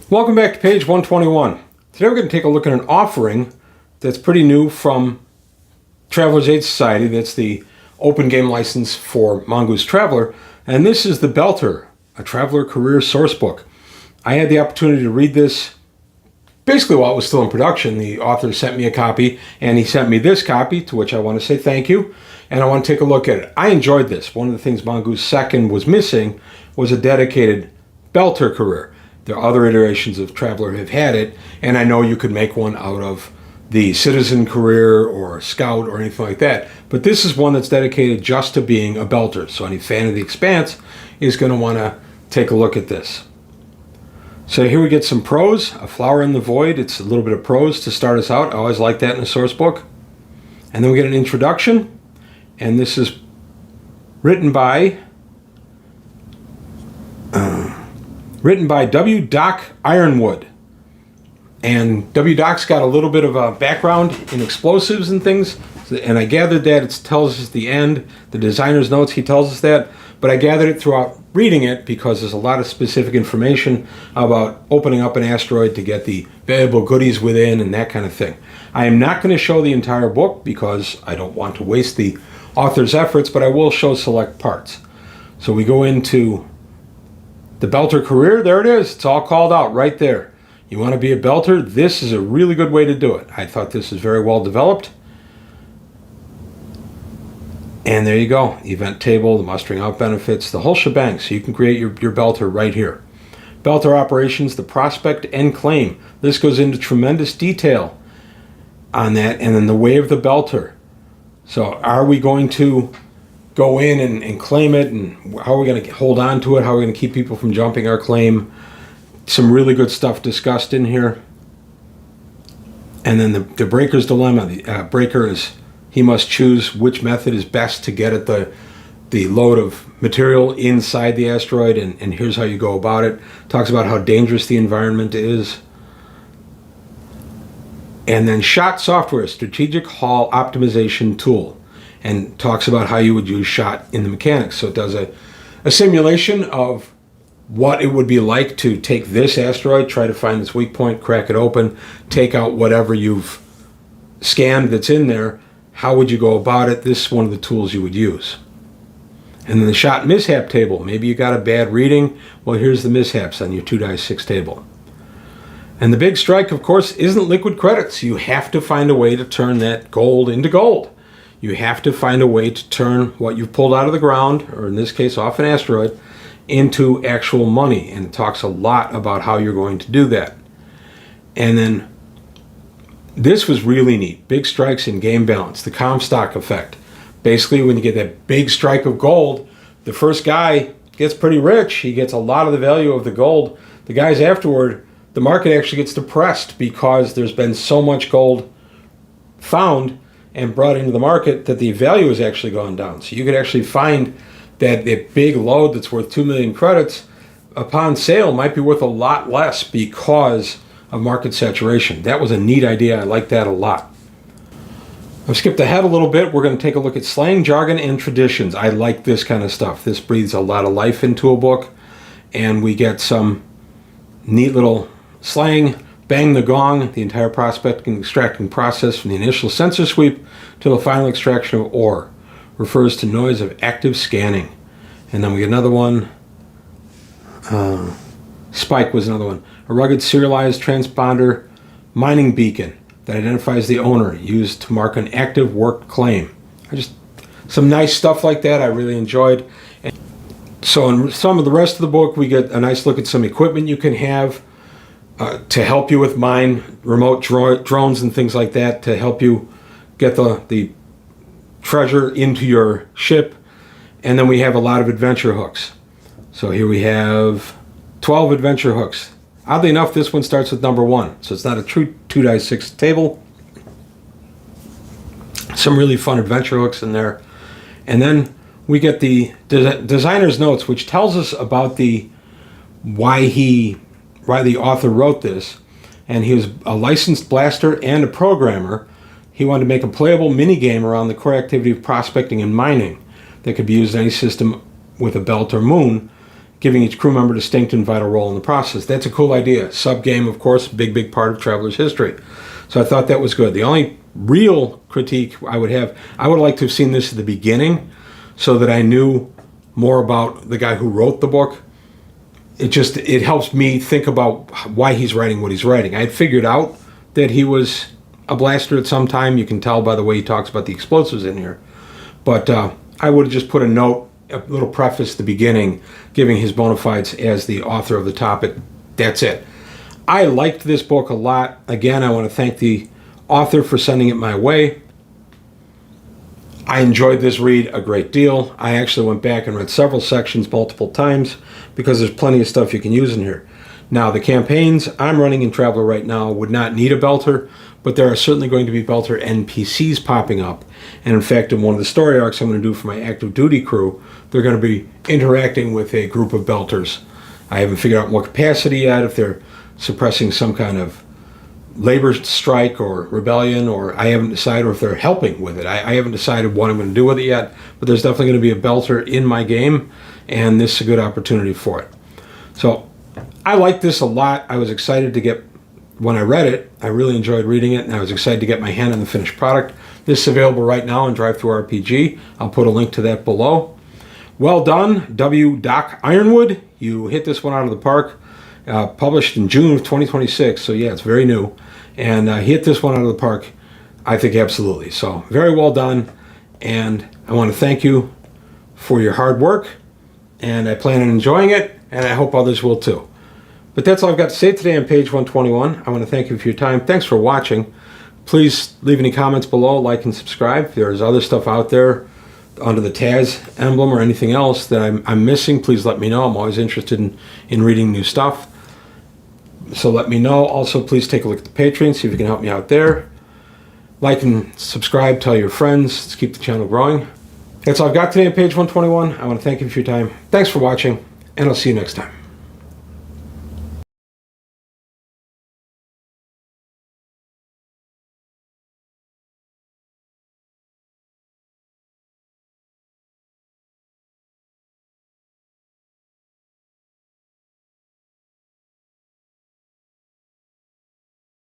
Welcome back to page 121. Today we're going to take a look at an offering that's pretty new from Traveler's Aid Society. That's the open game license for Mongoose Traveler. And this is the Belter, a Traveler Career Sourcebook. I had the opportunity to read this basically while it was still in production. The author sent me a copy, and he sent me this copy, to which I want to say thank you. And I want to take a look at it. I enjoyed this. One of the things Mongoose Second was missing was a dedicated Belter career. There are other iterations of Traveler have had it, and I know you could make one out of the Citizen career or Scout or anything like that. But this is one that's dedicated just to being a Belter. So any fan of the Expanse is going to want to take a look at this. So here we get some prose, a flower in the void. It's a little bit of prose to start us out. I always like that in a source book. And then we get an introduction, and this is written by W. Doc Ironwood. And W. Doc's got a little bit of a background in explosives and things, and I gathered that it tells us at the end, the designer's notes, he tells us that, but I gathered it throughout reading it because there's a lot of specific information about opening up an asteroid to get the valuable goodies within and that kind of thing. I am not going to show the entire book because I don't want to waste the author's efforts, but I will show select parts. So we go into the Belter career. There it is. It's all called out right there. You want to be a Belter? This is a really good way to do it. I thought this is very well developed. And there you go. Event table, the mustering out benefits, the whole shebang. So you can create your Belter right here. Belter operations, the prospect and claim. This goes into tremendous detail on that. And then the way of the Belter. So are we going to go in and claim it, and how are we going to hold on to it, how are we going to keep people from jumping our claim? Some really good stuff discussed in here. And then the breaker's dilemma. The breaker is, he must choose which method is best to get at the load of material inside the asteroid, and here's how you go about it. Talks about how dangerous the environment is. And then SHOT software, strategic haul optimization tool, and talks about how you would use SHOT in the mechanics. So it does a simulation of what it would be like to take this asteroid, try to find its weak point, crack it open, take out whatever you've scanned that's in there. How would you go about it? This is one of the tools you would use. And then the SHOT mishap table. Maybe you got a bad reading. Well, here's the mishaps on your 2-6 table. And the big strike, of course, isn't liquid credits. You have to find a way to turn that gold into gold. You have to find a way to turn what you've pulled out of the ground, or in this case off an asteroid, into actual money. And it talks a lot about how you're going to do that. And then this was really neat. Big strikes in game balance, the Comstock effect. Basically, when you get that big strike of gold, the first guy gets pretty rich. He gets a lot of the value of the gold. The guys afterward, the market actually gets depressed because there's been so much gold found and brought into the market that the value has actually gone down. So you could actually find that the big load that's worth 2 million credits upon sale might be worth a lot less because of market saturation. That was a neat idea. I like that a lot. I've skipped ahead a little bit. We're going to take a look at slang, jargon, and traditions. I like this kind of stuff. This breathes a lot of life into a book, and we get some neat little slang. Bang the gong, the entire prospecting and extracting process from the initial sensor sweep to the final extraction of ore, refers to noise of active scanning. And then we get another one. Spike was another one. A rugged serialized transponder mining beacon that identifies the owner, used to mark an active work claim. Some nice stuff like that I really enjoyed. And so in some of the rest of the book, we get a nice look at some equipment you can have to help you with mine, remote drones and things like that, to help you get the treasure into your ship. And then we have a lot of adventure hooks. So here we have 12 adventure hooks. Oddly enough, this one starts with number 1, so it's not a true 2-6 table. Some really fun adventure hooks in there. And then we get the designer's notes, which tells us about why the author wrote this. And he was a licensed blaster and a programmer. He wanted to make a playable minigame around the core activity of prospecting and mining that could be used in any system with a belt or moon. giving each crew member a distinct and vital role in the process. That's a cool idea. Sub-game, of course, big part of Traveler's history. So I thought that was good. The only real critique I would like to have seen this at the beginning so that I knew more about the guy who wrote the book. It helps me think about why he's writing what he's writing. I had figured out that he was a blaster at some time. You can tell by the way he talks about the explosives in here. But I would have just put a note, a little preface at the beginning, giving his bona fides as the author of the topic. That's it. I liked this book a lot. Again, I want to thank the author for sending it my way. I enjoyed this read a great deal. I actually went back and read several sections multiple times because there's plenty of stuff you can use in here. Now, the campaigns I'm running in Traveler right now would not need a belter, but there are certainly going to be belter NPCs popping up. And in fact, in one of the story arcs I'm going to do for my active duty crew, they're going to be interacting with a group of belters. I haven't figured out what capacity yet, if they're suppressing some kind of labor strike or rebellion, or I haven't decided, or if they're helping with it. I haven't decided what I'm going to do with it yet, but there's definitely going to be a belter in my game, and this is a good opportunity for it. So I like this a lot. I was excited to get, when I read it, I really enjoyed reading it, and I was excited to get my hand on the finished product. This is available right now on DriveThruRPG. I'll put a link to that below. Well done, W. Doc Ironwood. You hit this one out of the park. Published in June of 2026, so yeah, it's very new. And hit this one out of the park, I think, absolutely. So very well done, and I want to thank you for your hard work, and I plan on enjoying it, and I hope others will too. But that's all I've got to say today on page 121. I want to thank you for your time. Thanks for watching. Please leave any comments below, like and subscribe. If there's other stuff out there under the Taz emblem or anything else that I'm missing, please let me know. I'm always interested in reading new stuff. So let me know. Also, please take a look at the Patreon, see if you can help me out there. Like and subscribe, tell your friends. Let's keep the channel growing. That's all I've got today on page 121. I want to thank you for your time. Thanks for watching, and I'll see you next time.